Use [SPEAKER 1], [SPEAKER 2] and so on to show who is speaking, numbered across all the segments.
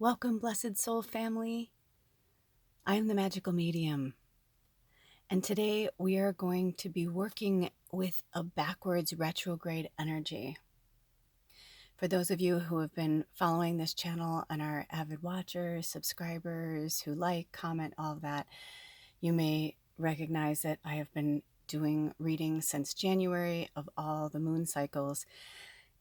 [SPEAKER 1] Welcome, blessed soul family. I am the magical medium, and today we are going to be working with a backwards retrograde energy. For those of you who have been following this channel and are avid watchers, subscribers who like, comment, all of that, you may recognize that I have been doing readings since January of all the moon cycles.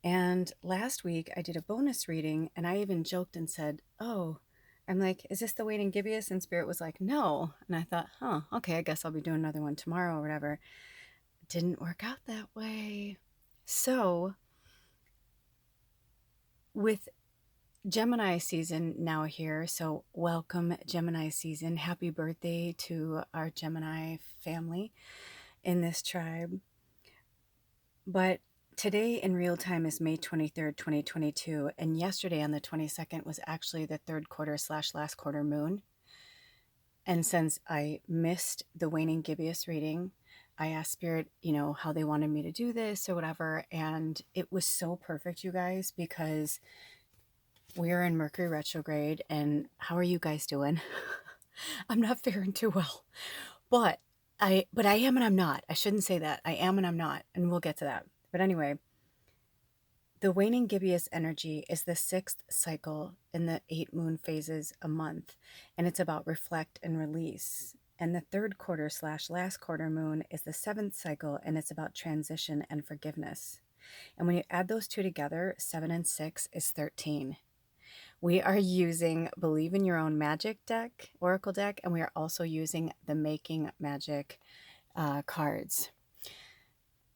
[SPEAKER 1] And last week I did a bonus reading, and I even joked and said, oh, I'm like, is this the Waning Gibbous? And Spirit was like, no. And I thought, okay, I guess I'll be doing another one tomorrow or whatever. It didn't work out that way. So with Gemini season now here, so welcome Gemini season. Happy birthday to our Gemini family in this tribe. But today in real time is May 23rd, 2022, and yesterday on the 22nd was actually the third quarter / last quarter moon. And since I missed the Waning Gibbous reading, I asked Spirit, how they wanted me to do this or whatever, and it was so perfect, you guys, because we're in Mercury retrograde, and how are you guys doing? I'm not faring too well, but I am and I'm not. I shouldn't say that. I am and I'm not, and we'll get to that. But anyway, the waning gibbous energy is the 6th cycle in the 8 moon phases a month, and it's about reflect and release. And the third quarter / last quarter moon is the 7th cycle, and it's about transition and forgiveness. And when you add those two together, 7 and 6 is 13. We are using Believe in Your Own Magic deck, Oracle deck, and we are also using the Making Magic cards,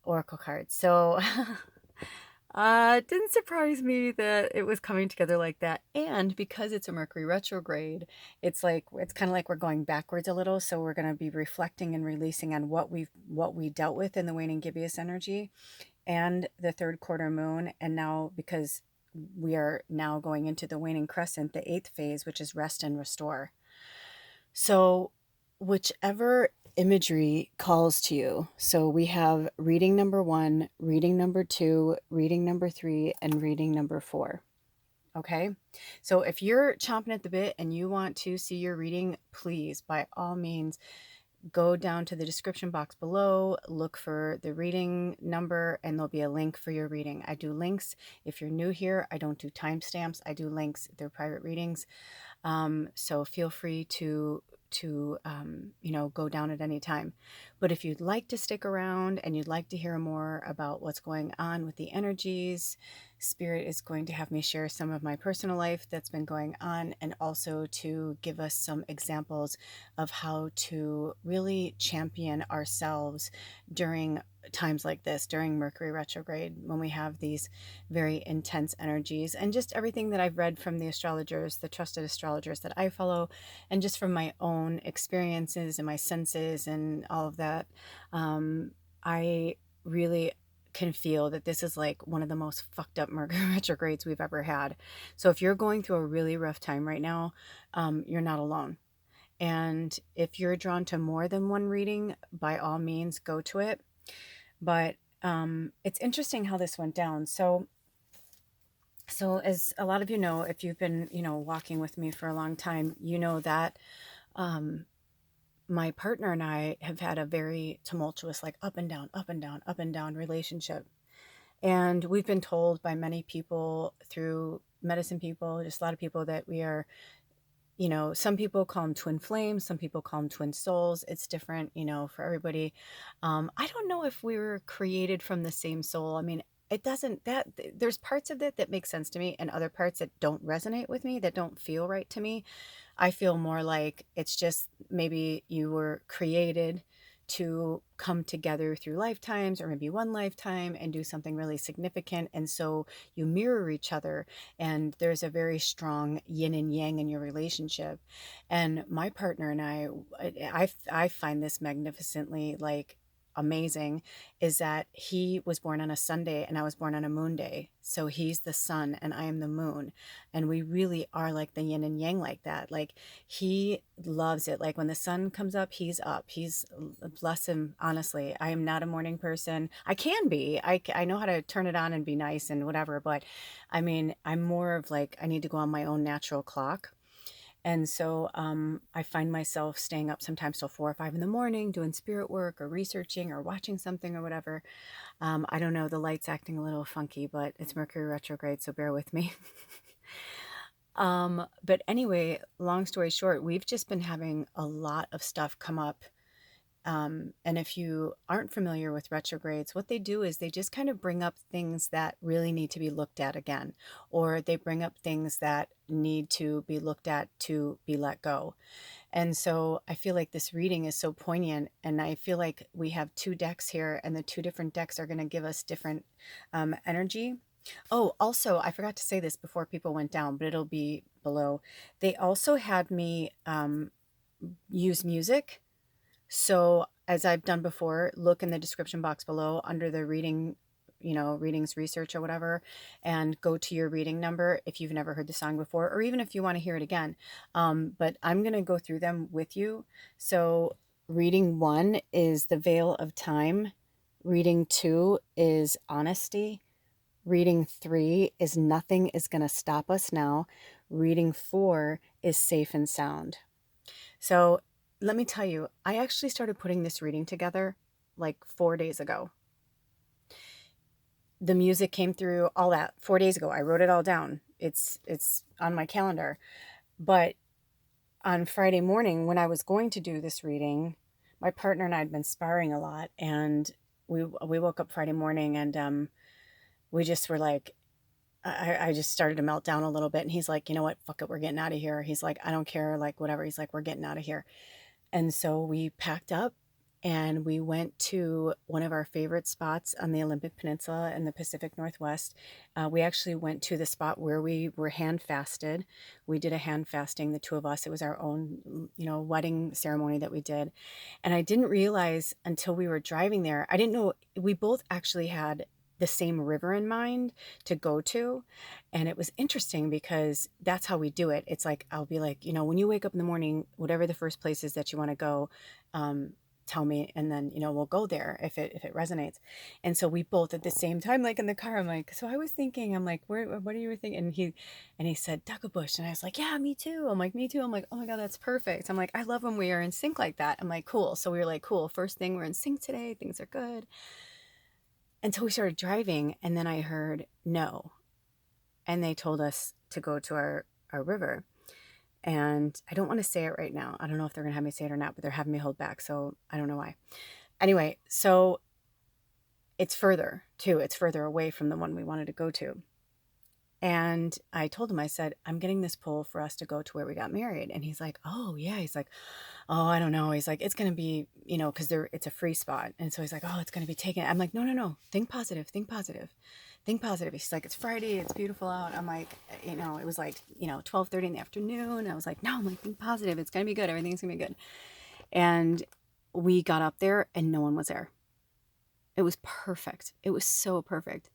[SPEAKER 1] Oracle cards. So it didn't surprise me that it was coming together like that. And because it's a Mercury retrograde, it's kind of like we're going backwards a little. So we're going to be reflecting and releasing on what we dealt with in the waning gibbous energy and the third quarter moon. And now, because we are now going into the waning crescent, the 8th phase, which is rest and restore. So whichever imagery calls to you. So we have reading number 1, reading number 2, reading number 3, and reading number 4. Okay, so if you're chomping at the bit and you want to see your reading, please, by all means, go down to the description box below, look for the reading number, and there'll be a link for your reading. I do links. If you're new here, I don't do timestamps. I do links. They're private readings. So feel free to go down at any time. But if you'd like to stick around and you'd like to hear more about what's going on with the energies, Spirit is going to have me share some of my personal life that's been going on, and also to give us some examples of how to really champion ourselves during times like this, during Mercury retrograde, when we have these very intense energies, and just everything that I've read from the astrologers, the trusted astrologers that I follow, and just from my own experiences and my senses and all of that. I really can feel that this is like one of the most fucked up Mercury retrogrades we've ever had. So if you're going through a really rough time right now, you're not alone. And if you're drawn to more than one reading, by all means, go to it. But it's interesting how this went down. So as a lot of you know, if you've been, walking with me for a long time, you know that my partner and I have had a very tumultuous, like up and down, up and down, up and down relationship. And we've been told by many people, through medicine people, just a lot of people, that we are, some people call them twin flames, some people call them twin souls. It's different, for everybody. I don't know if we were created from the same soul. I mean, it doesn't, there's parts of it that make sense to me and other parts that don't resonate with me, that don't feel right to me. I feel more like it's just maybe you were created to come together through lifetimes, or maybe one lifetime, and do something really significant. And so you mirror each other, and there's a very strong yin and yang in your relationship. And my partner and I find this magnificently, like, amazing is that he was born on a Sunday and I was born on a moon day. So he's the sun and I am the moon. And we really are like the yin and yang like that. Like he loves it. Like when the sun comes up, he's up. He's, bless him, honestly. I am not a morning person. I can be. I know how to turn it on and be nice and whatever. But I mean, I'm more of like, I need to go on my own natural clock. And so I find myself staying up sometimes till 4 or 5 in the morning doing spirit work or researching or watching something or whatever. I don't know, the light's acting a little funky, but it's Mercury retrograde, so bear with me. But anyway, long story short, we've just been having a lot of stuff come up. And if you aren't familiar with retrogrades, what they do is they just kind of bring up things that really need to be looked at again, or they bring up things that need to be looked at to be let go. And so I feel like this reading is so poignant, and I feel like we have two decks here, and the two different decks are going to give us different energy. Oh, also, I forgot to say this before people went down, but it'll be below. They also had me use music. So as I've done before, look in the description box below under the reading, readings research or whatever, and go to your reading number if you've never heard the song before, or even if you want to hear it again. But I'm going to go through them with you. So reading 1 is The Veil of Time. Reading 2 is Honesty. Reading 3 is Nothing is going to Stop Us Now. Reading 4 is Safe and Sound. So let me tell you, I actually started putting this reading together like 4 days ago. The music came through, all that 4 days ago. I wrote it all down. It's on my calendar. But on Friday morning, when I was going to do this reading, my partner and I had been sparring a lot, and we woke up Friday morning, and we just were like, I just started to melt down a little bit, and he's like, you know what, fuck it, we're getting out of here. He's like, I don't care, like whatever. He's like, we're getting out of here. And so we packed up and we went to one of our favorite spots on the Olympic Peninsula in the Pacific Northwest. We actually went to the spot where we were hand fasted. We did a hand fasting, the two of us. It was our own, wedding ceremony that we did. And I didn't realize until we were driving there, I didn't know, we both actually had the same river in mind to go to. And it was interesting because that's how we do it. It's like, I'll be like, when you wake up in the morning, whatever the first place is that you want to go, tell me, and then, we'll go there if it resonates. And so we both at the same time, like in the car, I'm like, so I was thinking, I'm like, what are you thinking? And he said, Bush. And I was like, yeah, me too. I'm like, me too. I'm like, oh my God, that's perfect. I'm like, I love when we are in sync like that. I'm like, cool. So we were like, cool. First thing, we're in sync today. Things are good. Until we started driving, and then I heard no. And they told us to go to our river. And I don't want to say it right now. I don't know if they're going to have me say it or not, but they're having me hold back. So I don't know why. Anyway, so it's further too. It's further away from the one we wanted to go to. And I told him, I said, I'm getting this pull for us to go to where we got married. And he's like, oh yeah. He's like, oh, I don't know. He's like, it's going to be, because it's a free spot. And so he's like, oh, it's going to be taken. I'm like, no. Think positive. Think positive. Think positive. He's like, it's Friday. It's beautiful out. I'm like, it was like, 12:30 in the afternoon. I was like, no, I'm like, think positive. It's going to be good. Everything's going to be good. And we got up there and no one was there. It was perfect. It was so perfect.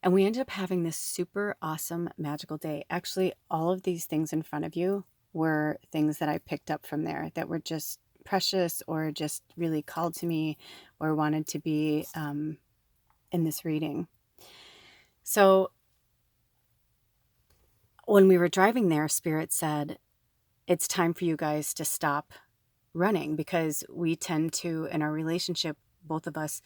[SPEAKER 1] And we ended up having this super awesome magical day. Actually, all of these things in front of you were things that I picked up from there that were just precious or just really called to me or wanted to be in this reading. So when we were driving there, Spirit said, it's time for you guys to stop running, because we tend to, in our relationship, both of us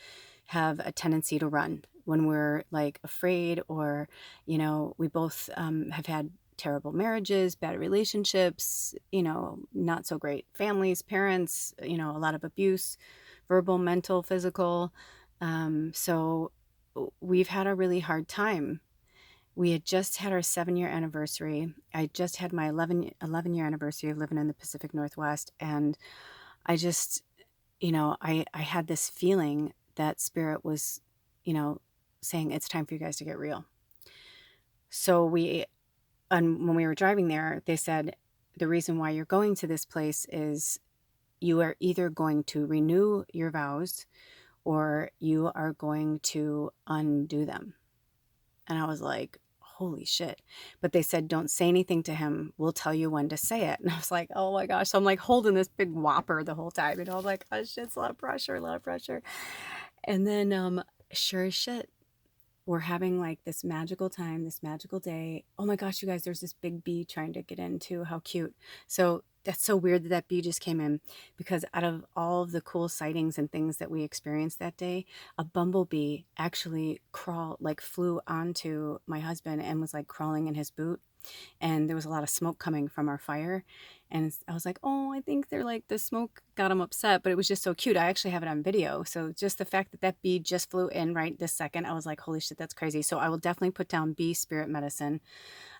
[SPEAKER 1] have a tendency to run when we're like afraid, or, we both have had terrible marriages, bad relationships, not so great families, parents, a lot of abuse, verbal, mental, physical. So we've had a really hard time. We had just had our 7-year anniversary. I just had my 11-year anniversary of living in the Pacific Northwest. And I just, I had this feeling that Spirit was, saying it's time for you guys to get real. So when we were driving there, they said, the reason why you're going to this place is you are either going to renew your vows, or you are going to undo them. And I was like, holy shit. But they said, don't say anything to him. We'll tell you when to say it. And I was like, oh my gosh. So I'm like holding this big whopper the whole time. I'm like, oh shit, it's a lot of pressure, a lot of pressure. And then sure as shit, we're having like this magical time, this magical day. Oh my gosh, you guys, there's this big bee trying to get in too. How cute. So that's so weird that that bee just came in, because out of all of the cool sightings and things that we experienced that day, a bumblebee actually flew onto my husband and was like crawling in his boot. And there was a lot of smoke coming from our fire. And I was like, oh, I think they're like, the smoke got him upset, but it was just so cute. I actually have it on video. So just the fact that that bee just flew in right this second, I was like, holy shit, that's crazy. So I will definitely put down bee spirit medicine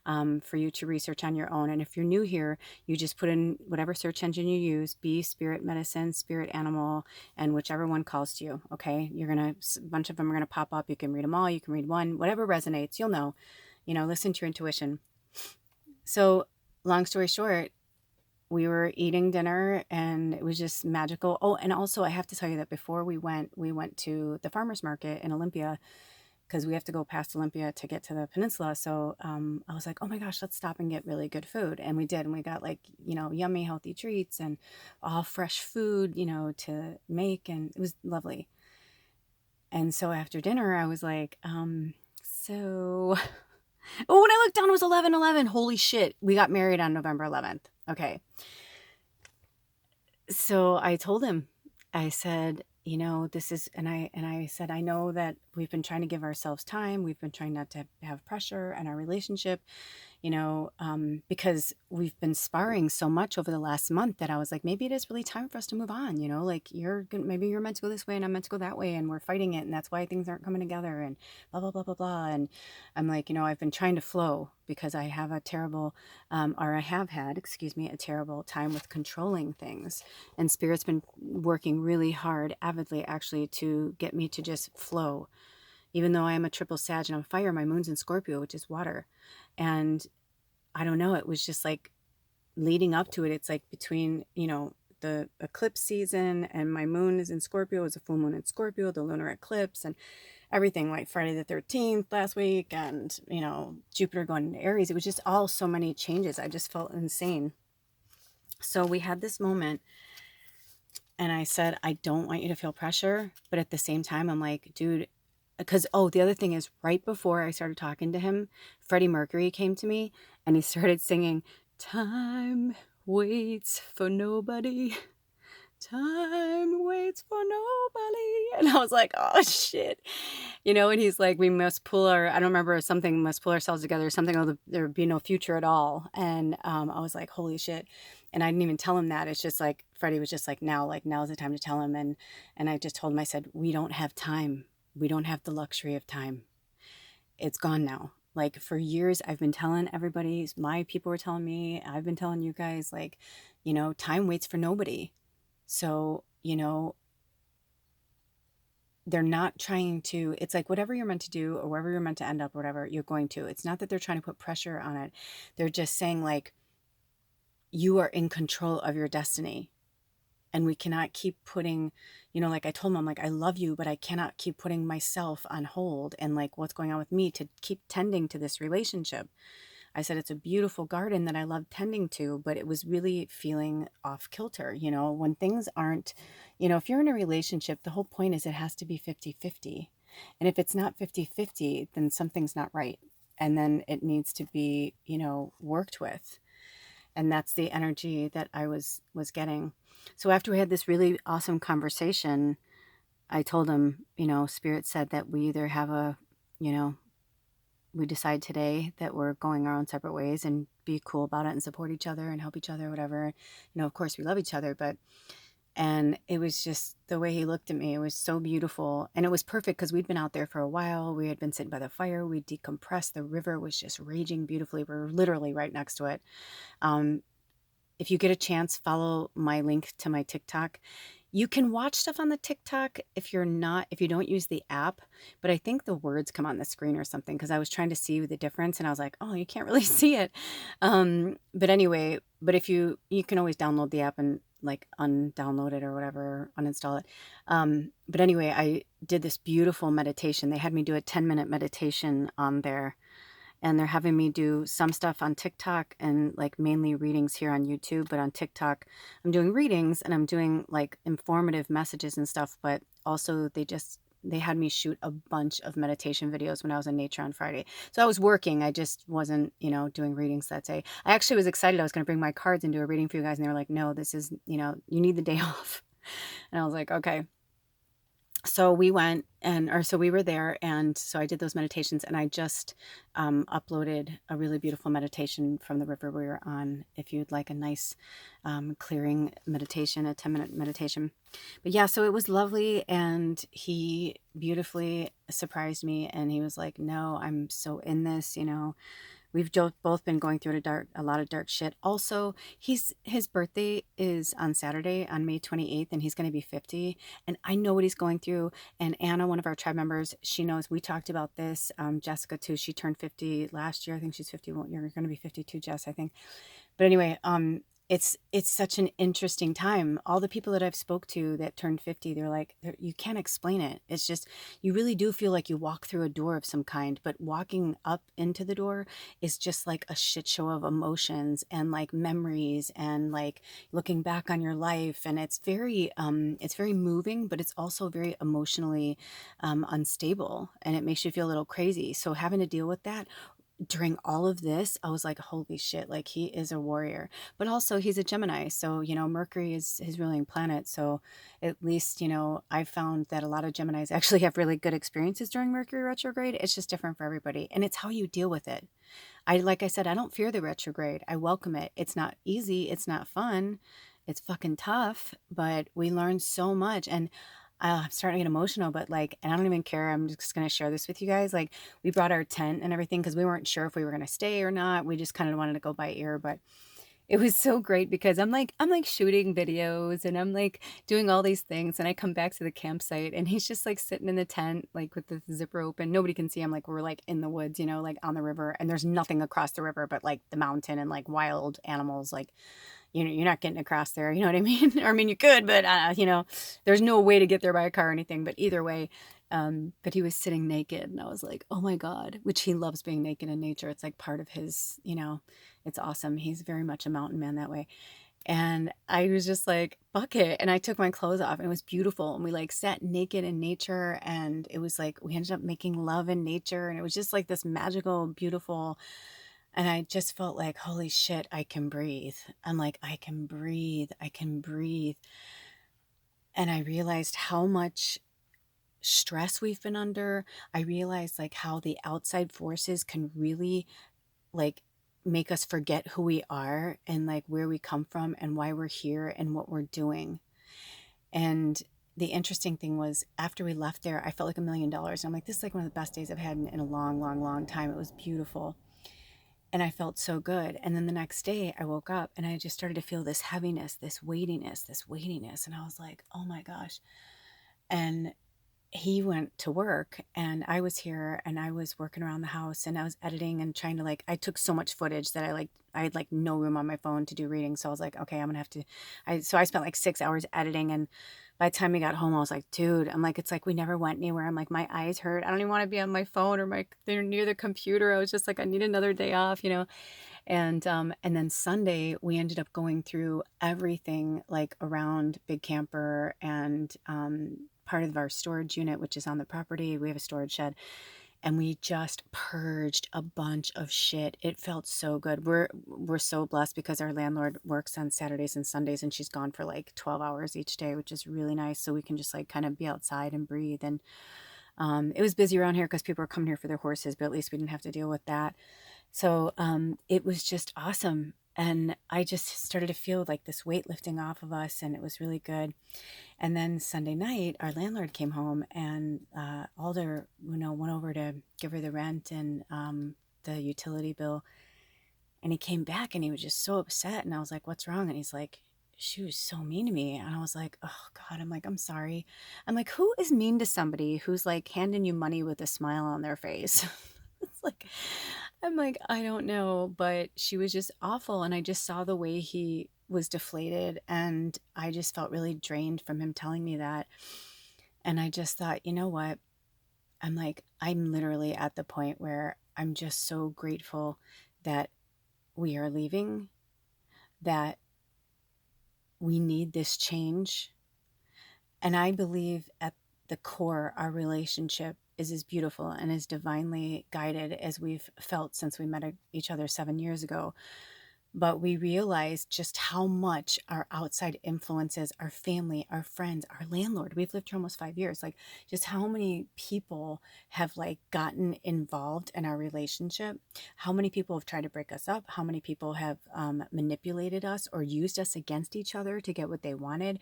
[SPEAKER 1] for you to research on your own. And if you're new here, you just put in whatever search engine you use, bee spirit medicine, spirit animal, and whichever one calls to you. Okay. A bunch of them are going to pop up. You can read them all. You can read one, whatever resonates, you'll know, listen to your intuition. So long story short, we were eating dinner and it was just magical. Oh, and also I have to tell you that before we went to the farmer's market in Olympia, because we have to go past Olympia to get to the peninsula. So I was like, oh my gosh, let's stop and get really good food. And we did. And we got like, yummy, healthy treats and all fresh food, to make. And it was lovely. And so after dinner, I was like, so... Oh, when I looked down, it was 11/11. Holy shit. We got married on November 11th. Okay. So I told him, I said, this is, and I said, I know that we've been trying to give ourselves time. We've been trying not to have pressure in our relationship, because we've been sparring so much over the last month that I was like, maybe it is really time for us to move on, like maybe you're meant to go this way and I'm meant to go that way and we're fighting it and that's why things aren't coming together and blah, blah, blah, blah, blah. And I'm like, I've been trying to flow because I have a terrible, I have had, a terrible time with controlling things. And Spirit's been working really hard, avidly actually, to get me to just flow. Even though I am a triple Sag and I'm fire, my moon's in Scorpio, which is water. And I don't know, it was just like leading up to it. It's like between, the eclipse season and my moon is in Scorpio, it was a full moon in Scorpio, the lunar eclipse and everything, like Friday the 13th last week and, Jupiter going into Aries. It was just all so many changes. I just felt insane. So we had this moment and I said, I don't want you to feel pressure. But at the same time, I'm like, dude, because, the other thing is right before I started talking to him, Freddie Mercury came to me and he started singing, time waits for nobody. Time waits for nobody. And I was like, oh shit. And he's like, we must I don't remember, something, must pull ourselves together, something, there would be no future at all. And I was like, holy shit. And I didn't even tell him that. It's just like, Freddie was just like, now's the time to tell him. And I just told him, I said, we don't have time. We don't have the luxury of time. It's gone now. Like for years, I've been telling everybody, my people were telling me, I've been telling you guys, like, time waits for nobody. So, they're not trying to, it's like whatever you're meant to do or wherever you're meant to end up, whatever you're going to, it's not that they're trying to put pressure on it. They're just saying like, you are in control of your destiny. And we cannot keep putting, like I told him, I'm like, I love you, but I cannot keep putting myself on hold and like what's going on with me to keep tending to this relationship. I said, it's a beautiful garden that I love tending to, but it was really feeling off kilter, when things aren't, if you're in a relationship, the whole point is it has to be 50-50. And if it's not 50-50, then something's not right. And then it needs to be, worked with. And that's the energy that I was getting. So after we had this really awesome conversation, I told him, Spirit said that we either have we decide today that we're going our own separate ways and be cool about it and support each other and help each other, whatever. Of course we love each other, and it was just the way he looked at me. It was so beautiful. And it was perfect because we'd been out there for a while. We had been sitting by the fire. We decompressed. The river was just raging beautifully. We're literally right next to it. If you get a chance, follow my link to my TikTok. You can watch stuff on the TikTok if you don't use the app, but I think the words come on the screen or something, because I was trying to see the difference and I was like, oh, you can't really see it. But anyway, if you can always download the app and like undownload it or whatever, uninstall it. But anyway, I did this beautiful meditation. They had me do a 10-minute meditation on there, and they're having me do some stuff on TikTok and like mainly readings here on YouTube. But on TikTok, I'm doing readings and I'm doing like informative messages and stuff. But also, they had me shoot a bunch of meditation videos when I was in nature on Friday. So I was working. I just wasn't, doing readings that day. I actually was excited. I was going to bring my cards and do a reading for you guys. And they were like, no, this is, you need the day off. And I was like, okay. So we went so we were there, and so I did those meditations, and I just uploaded a really beautiful meditation from the river we were on. If you'd like a nice clearing meditation, a 10-minute meditation. But yeah, so it was lovely, and he beautifully surprised me, and he was like, no, I'm so in this, We've both been going through a lot of dark shit. Also, his birthday is on Saturday, on May 28th, and he's going to be 50. And I know what he's going through. And Anna, one of our tribe members, she knows. We talked about this. Jessica too. She turned 50 last year. I think she's 51. You're going to be 52, Jess, I think. But anyway, it's such an interesting time. All the people that I've spoke to that turned 50, they're like, you can't explain it. It's just, you really do feel like you walk through a door of some kind, but walking up into the door is just like a shit show of emotions and like memories and like looking back on your life. And it's very moving, but it's also very emotionally unstable, and it makes you feel a little crazy. So having to deal with that during all of this, I was like, holy shit, like he is a warrior. But also he's a Gemini. So, Mercury is his ruling planet. So at least, I found that a lot of Geminis actually have really good experiences during Mercury retrograde. It's just different for everybody. And it's how you deal with it. Like I said, I don't fear the retrograde. I welcome it. It's not easy. It's not fun. It's fucking tough, but we learn so much. And I'm starting to get emotional, but and I don't even care. I'm just going to share this with you guys. Like, we brought our tent and everything because we weren't sure if we were going to stay or not. We just kind of wanted to go by ear, but it was so great because I'm like shooting videos and I'm like doing all these things, and I come back to the campsite and he's just like sitting in the tent, like with the zipper open. Nobody can see him. Like, we're like in the woods, like on the river, and there's nothing across the river but like the mountain and like wild animals. Like, you're not getting across there. You know what I mean? Or I mean, you could, but there's no way to get there by a car or anything. But either way, but he was sitting naked, and I was like, oh my God, which he loves being naked in nature. It's like part of his, it's awesome. He's very much a mountain man that way. And I was just like, fuck it. And I took my clothes off, and it was beautiful. And we like sat naked in nature, and it was like, we ended up making love in nature. And it was just like this magical, beautiful. And I just felt like, holy shit, I can breathe. I'm like, I can breathe. I can breathe. And I realized how much stress we've been under. I realized like how the outside forces can really like make us forget who we are and like where we come from and why we're here and what we're doing. And the interesting thing was, after we left there, I felt like $1 million. And I'm like, this is like one of the best days I've had in a long, long, long time. It was beautiful. And I felt so good. And then the next day I woke up and I just started to feel this heaviness, this weightiness. And I was like, oh my gosh. And he went to work and I was here and I was working around the house and I was editing and trying to I took so much footage that I had like no room on my phone to do readings. So I was like, okay, I'm gonna have to, so I spent like 6 hours editing, and by the time we got home, I was like, dude, I'm like, it's like we never went anywhere. I'm like, my eyes hurt. I don't even want to be on my phone or they're near the computer. I was just like, I need another day off, And then Sunday we ended up going through everything like around Big Camper and part of our storage unit, which is on the property. We have a storage shed. And we just purged a bunch of shit. It felt so good. We're so blessed because our landlord works on Saturdays and Sundays, and she's gone for like 12 hours each day, which is really nice. So we can just like kind of be outside and breathe. And it was busy around here because people were coming here for their horses, but at least we didn't have to deal with that. So it was just awesome. And I just started to feel like this weight lifting off of us, and it was really good. And then Sunday night, our landlord came home, and Alder, went over to give her the rent and the utility bill. And he came back, and he was just so upset. And I was like, "What's wrong?" And he's like, "She was so mean to me." And I was like, "Oh God." I'm like, "I'm sorry." I'm like, who is mean to somebody who's like handing you money with a smile on their face? It's I'm like, I don't know, but she was just awful. And I just saw the way he was deflated, and I just felt really drained from him telling me that. And I just thought, you know what? I'm like, I'm literally at the point where I'm just so grateful that we are leaving, that we need this change. And I believe at the core, our relationship is as beautiful and as divinely guided as we've felt since we met each other 7 years ago. But we realized just how much our outside influences, our family, our friends, our landlord, we've lived here almost 5 years, like just how many people have like gotten involved in our relationship, how many people have tried to break us up, how many people have manipulated us or used us against each other to get what they wanted.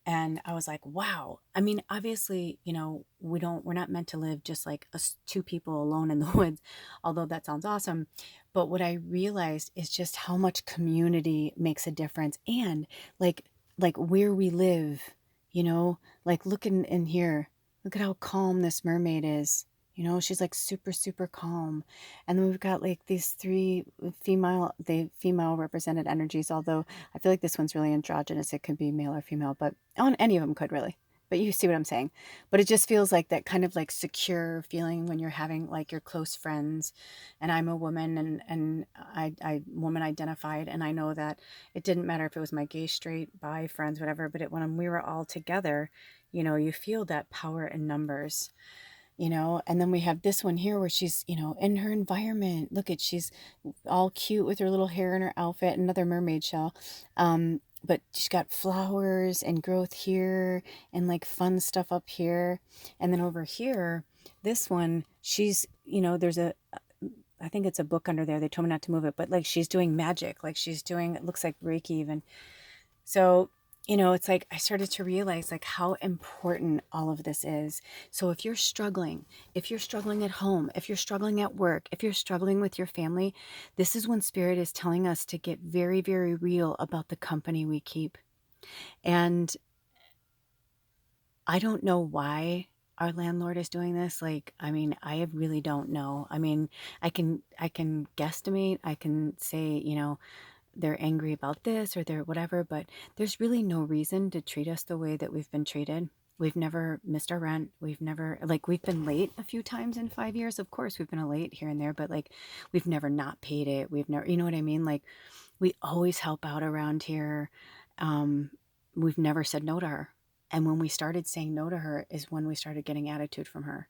[SPEAKER 1] And I was like, wow. I mean, obviously, we're not meant to live just like us two people alone in the woods, although that sounds awesome. But what I realized is just how much community makes a difference. And like where we live, like look in here, look at how calm this mermaid is. She's like super, super calm. And then we've got like these three female represented energies, although I feel like this one's really androgynous. It could be male or female, but on any of them could really. But you see what I'm saying. But it just feels like that kind of like secure feeling when you're having like your close friends. And I'm a woman, and I woman identified, and I know that it didn't matter if it was my gay, straight, bi friends, whatever, but when we were all together, you feel that power in numbers. And then we have this one here where she's, in her environment. Look at, she's all cute with her little hair and her outfit, another mermaid shell. But she's got flowers and growth here and like fun stuff up here. And then over here, this one, she's, there's I think it's a book under there. They told me not to move it, but like she's doing magic, like she's doing, it looks like Reiki even. So, it's like I started to realize like how important all of this is. So if you're struggling at home, if you're struggling at work, if you're struggling with your family, this is when Spirit is telling us to get very, very real about the company we keep. And I don't know why our landlord is doing this. Like, I mean, I really don't know. I mean, I can guesstimate. I can say, they're angry about this or they're whatever, but there's really no reason to treat us the way that we've been treated. We've never missed our rent. We've never, like, we've been late a few times in 5 years. Of course, we've been a late here and there, but like, we've never not paid it. We've never, you know what I mean? Like, we always help out around here. Um, we've never said no to her. And when we started saying no to her is when we started getting attitude from her,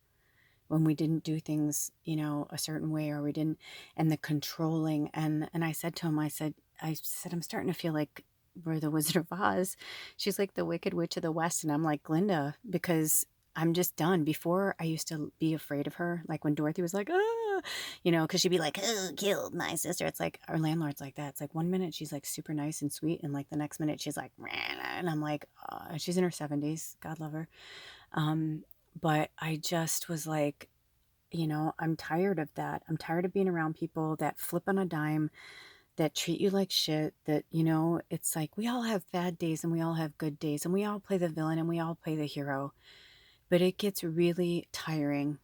[SPEAKER 1] when we didn't do things, a certain way, or we didn't, and the controlling. And I said to him, I said, I'm starting to feel like we're the Wizard of Oz. She's like the Wicked Witch of the West. And I'm like, Glinda, because I'm just done. Before, I used to be afraid of her. Like when Dorothy was like, ah, because she'd be like, oh, killed my sister. It's like our landlord's like that. It's like one minute she's like super nice and sweet. And like the next minute she's like, and I'm like, she's in her 70s. God love her. But I just was like, I'm tired of that. I'm tired of being around people that flip on a dime, that treat you like shit, that, it's like we all have bad days and we all have good days and we all play the villain and we all play the hero. But it gets really tiring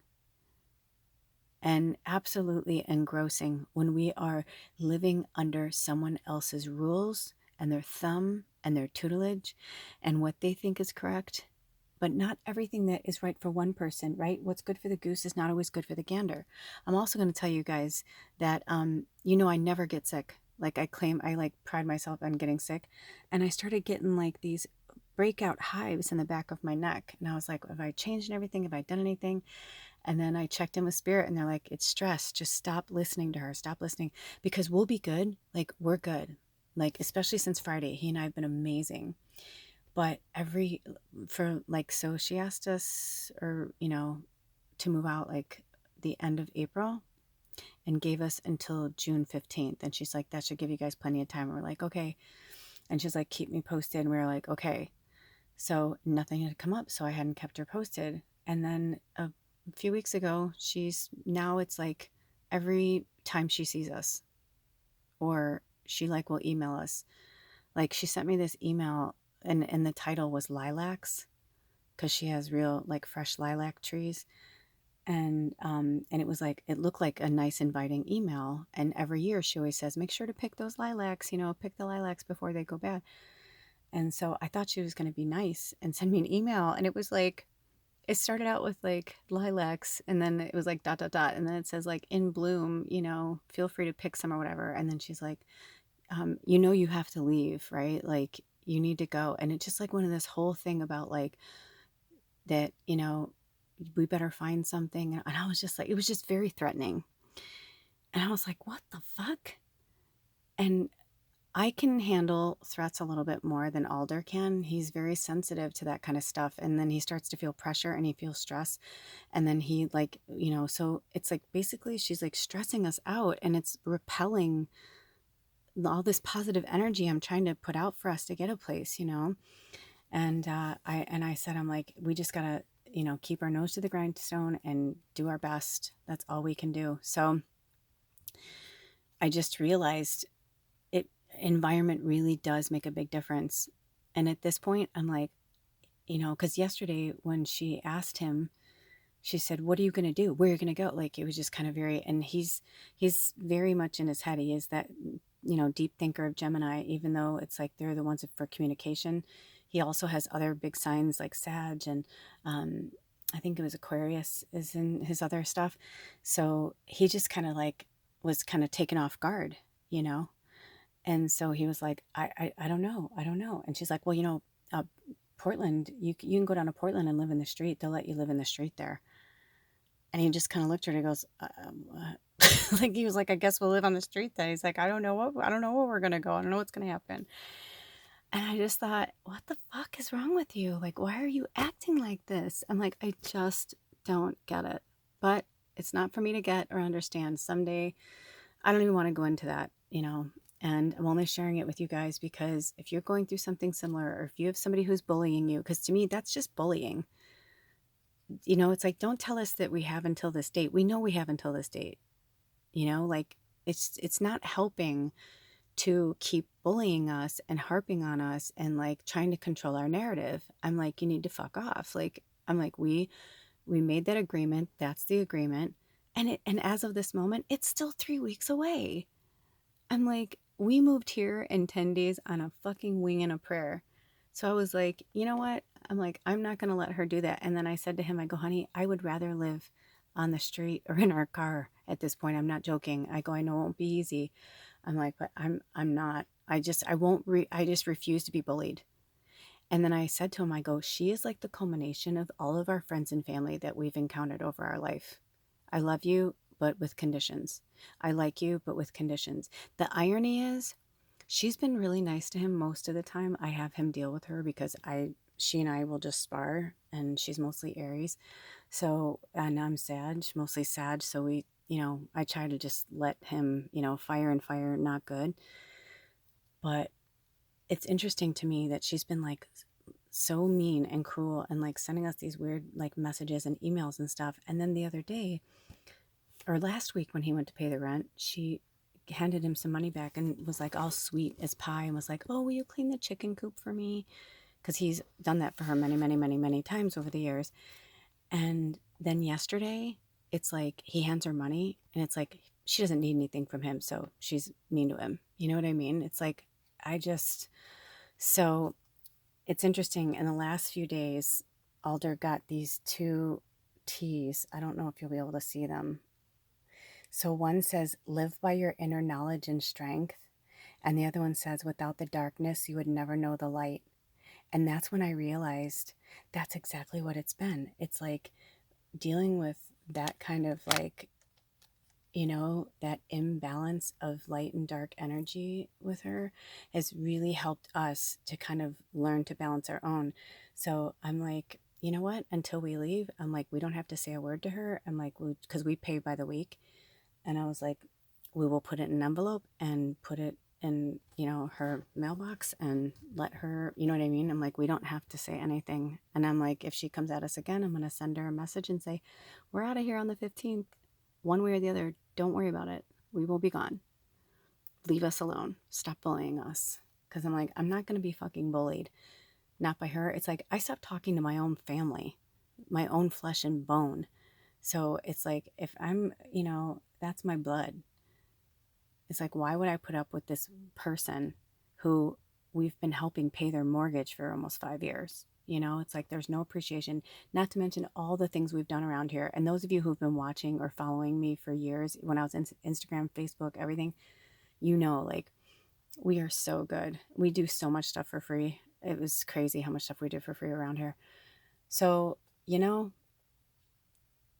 [SPEAKER 1] and absolutely engrossing when we are living under someone else's rules and their thumb and their tutelage and what they think is correct. But not everything that is right for one person, right? What's good for the goose is not always good for the gander. I'm also going to tell you guys that, I never get sick. Like I like pride myself on getting sick. And I started getting like these breakout hives in the back of my neck. And I was like, have I changed anything? Have I done anything? And then I checked in with Spirit and they're like, it's stress. Just stop listening to her. Stop listening, because we'll be good. Like we're good. Like, especially since Friday, he and I have been amazing. But so she asked us, or, to move out like the end of April and gave us until June 15th. And she's like, that should give you guys plenty of time. And we're like, okay. And she's like, keep me posted. And we were like, okay. So nothing had come up. So I hadn't kept her posted. And then a few weeks ago, it's like every time she sees us, or she like will email us. Like she sent me this email, and the title was lilacs, because she has real like fresh lilac trees. And it was like, it looked like a nice inviting email. And every year she always says, make sure to pick those lilacs, pick the lilacs before they go bad. And so I thought she was going to be nice and send me an email. And it was like, it started out with like lilacs, and then it was like dot dot dot, and then it says like in bloom, feel free to pick some or whatever. And then she's like, you have to leave, right? Like you need to go. And it just like went into this whole thing about like that, we better find something. And I was just like, it was just very threatening. And I was like, what the fuck? And I can handle threats a little bit more than Alder can. He's very sensitive to that kind of stuff. And then he starts to feel pressure and he feels stress. And then he like, so it's like basically she's like stressing us out, and it's repelling all this positive energy I'm trying to put out for us to get a place. And I said, I'm like, we just gotta, keep our nose to the grindstone and do our best. That's all we can do. So I just realized environment really does make a big difference. And at this point, I'm like, because yesterday when she asked him, she said, what are you going to do? Where are you going to go? Like, it was just kind of and he's very much in his head. He is that, deep thinker of Gemini, even though it's like they're the ones for communication. He also has other big signs like Sag, and I think it was Aquarius is in his other stuff. So he just kind of like was kind of taken off guard. And so he was like, I don't know. I don't know. And she's like, well, Portland, you can go down to Portland and live in the street. They'll let you live in the street there. And he just kind of looked at her and goes, like, he was like, I guess we'll live on the street then. He's like, I don't know where we're going to go. I don't know what's going to happen. And I just thought, what the fuck is wrong with you? Like, why are you acting like this? I'm like, I just don't get it. But it's not for me to get or understand. Someday, I don't even want to go into that. And I'm only sharing it with you guys because if you're going through something similar, or if you have somebody who's bullying you, because to me, that's just bullying. It's like, don't tell us that we have until this date. We know we have until this date. Like it's not helping to keep bullying us and harping on us and like trying to control our narrative. I'm like, you need to fuck off. Like, I'm like, we made that agreement. That's the agreement. And as of this moment, it's still 3 weeks away. I'm like, we moved here in 10 days on a fucking wing and a prayer. So I was like, you know what? I'm like, I'm not going to let her do that. And then I said to him, I go, honey, I would rather live on the street or in our car at this point. I'm not joking. I go, I know it won't be easy. I'm like, but I'm not. I just refuse to be bullied. And then I said to him, I go, she is like the culmination of all of our friends and family that we've encountered over our life. I love you, but with conditions. I like you, but with conditions. The irony is, she's been really nice to him most of the time. I have him deal with her because she and I will just spar, and she's mostly Aries. So, and I'm Sag, mostly Sag. So I try to just let him, fire and fire, not good. But it's interesting to me that she's been like so mean and cruel and like sending us these weird like messages and emails and stuff. And then the other day, or last week when he went to pay the rent, she handed him some money back and was like all sweet as pie and was like, oh, will you clean the chicken coop for me? Because he's done that for her many, many, many, many times over the years. And then yesterday, it's like he hands her money and it's like she doesn't need anything from him, so she's mean to him. You know what I mean? It's like, so it's interesting. In the last few days, Alder got these two teas. I don't know if you'll be able to see them. So one says, live by your inner knowledge and strength. And the other one says, without the darkness, you would never know the light. And that's when I realized that's exactly what it's been. It's like dealing with that kind of like, that imbalance of light and dark energy with her has really helped us to kind of learn to balance our own. So I'm like, you know what? Until we leave, I'm like, we don't have to say a word to her. I'm like, because we pay by the week. And I was like, we will put it in an envelope and put it in, her mailbox and let her, you know what I mean? I'm like, we don't have to say anything. And I'm like, if she comes at us again, I'm going to send her a message and say, we're out of here on the 15th. One way or the other, don't worry about it. We will be gone. Leave us alone. Stop bullying us. Because I'm like, I'm not going to be fucking bullied. Not by her. It's like, I stopped talking to my own family, my own flesh and bone, So it's like, if I'm, that's my blood. It's like, why would I put up with this person who we've been helping pay their mortgage for almost 5 years? It's like there's no appreciation, not to mention all the things we've done around here. And those of you who've been watching or following me for years, when I was in Instagram, Facebook, everything, like we are so good. We do so much stuff for free. It was crazy how much stuff we did for free around here. So,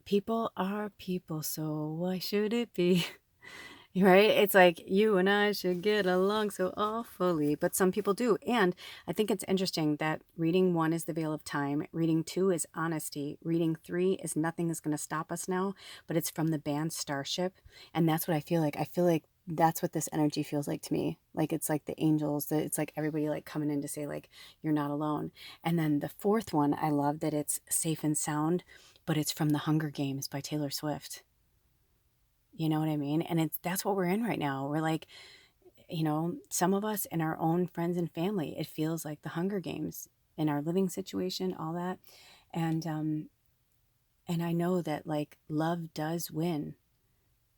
[SPEAKER 1] people are people, so why should it be? Right? It's like you and I should get along so awfully, but some people do. And I think it's interesting that reading 1 is the veil of time, reading 2 is honesty, reading 3 is nothing is going to stop us now, but it's from the band Starship. And that's what I feel like. I feel like that's what this energy feels like to me. Like it's like the angels, that it's like everybody like coming in to say like you're not alone. And then the 4th one, I love that it's safe and sound, but it's from the Hunger Games by Taylor Swift. You know what I mean? And that's what we're in right now. We're like, some of us in our own friends and family, it feels like the Hunger Games in our living situation, all that. And I know that like love does win.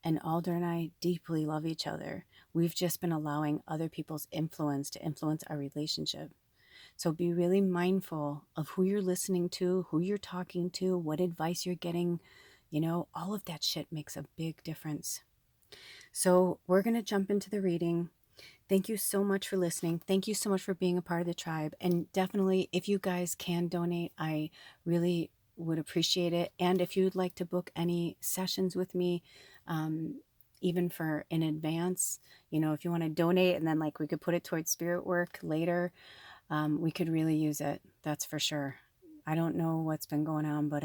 [SPEAKER 1] And Alder and I deeply love each other. We've just been allowing other people's influence to influence our relationship. So be really mindful of who you're listening to, who you're talking to, what advice you're getting. All of that shit makes a big difference. So we're going to jump into the reading. Thank you so much for listening. Thank you so much for being a part of the tribe. And definitely, if you guys can donate, I really would appreciate it. And if you'd like to book any sessions with me, even for in advance, if you want to donate and then like we could put it towards spirit work later, we could really use it. That's for sure. I don't know what's been going on, but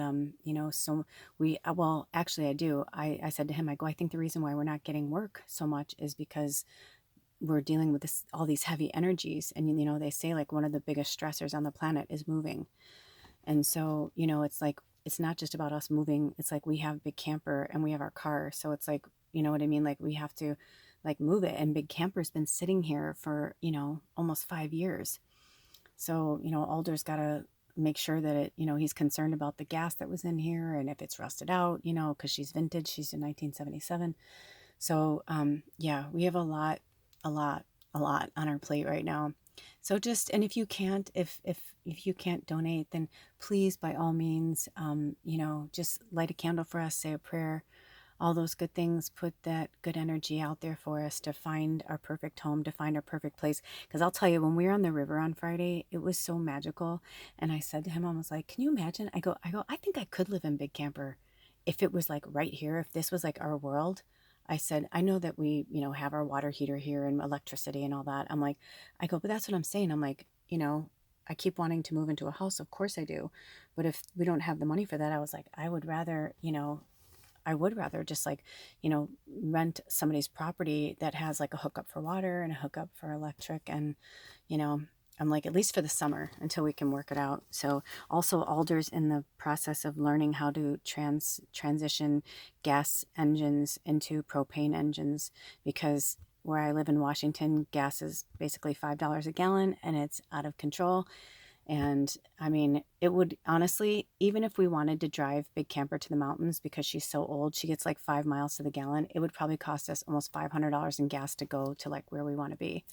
[SPEAKER 1] so well, actually I do. I said to him, I go, I think the reason why we're not getting work so much is because we're dealing with all these heavy energies. And they say like one of the biggest stressors on the planet is moving. And so, it's like, it's not just about us moving. It's like we have Big Camper and we have our car. So it's like, you know what I mean? Like we have to like move it. And Big Camper's been sitting here for, almost 5 years. So, Alder's got to make sure that he's concerned about the gas that was in here and if it's rusted out, because she's vintage, she's in 1977. So, yeah, we have a lot on our plate right now. So and if you can't, if you can't donate, then please, by all means, just light a candle for us, say a prayer, all those good things, put that good energy out there for us to find our perfect home, to find our perfect place. Because I'll tell you, when we were on the river on Friday, it was so magical. And I said to him, I was like, can you imagine? I go, I think I could live in Big Camper if it was like right here, if this was like our world. I said, I know that we, have our water heater here and electricity and all that. I'm like, I go, but that's what I'm saying. I'm like, I keep wanting to move into a house. Of course I do. But if we don't have the money for that, I was like, I would rather just like, rent somebody's property that has like a hookup for water and a hookup for electric. And, I'm like, at least for the summer until we can work it out. So also Alder's in the process of learning how to transition gas engines into propane engines, because where I live in Washington, gas is basically $5 a gallon and it's out of control. And I mean, it would honestly, even if we wanted to drive Big Camper to the mountains, because she's so old, she gets like 5 miles to the gallon, it would probably cost us almost $500 in gas to go to like where we want to be.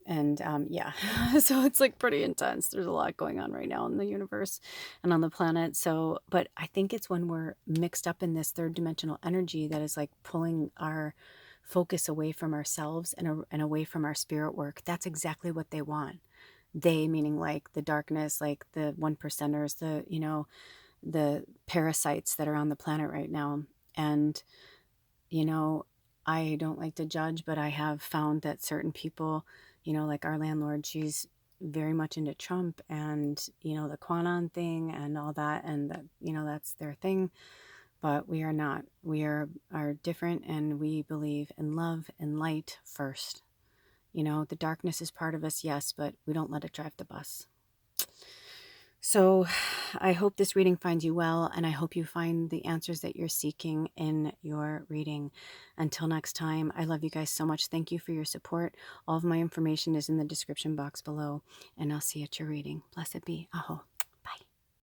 [SPEAKER 1] And yeah, so it's like pretty intense. There's a lot going on right now in the universe and on the planet. So, but I think it's when we're mixed up in this third dimensional energy that is like pulling our focus away from ourselves and away from our spirit work. That's exactly what they want. They meaning like the darkness, like the 1%ers, the parasites that are on the planet right now. And I don't like to judge, but I have found that certain people, like our landlord, she's very much into Trump and the QAnon thing and all that, and that that's their thing. But we are not. We are different, and we believe in love and light first. The darkness is part of us, yes, but we don't let it drive the bus. So I hope this reading finds you well, and I hope you find the answers that you're seeking in your reading. Until next time, I love you guys so much. Thank you for your support. All of my information is in the description box below, and I'll see you at your reading. Blessed be. Aho.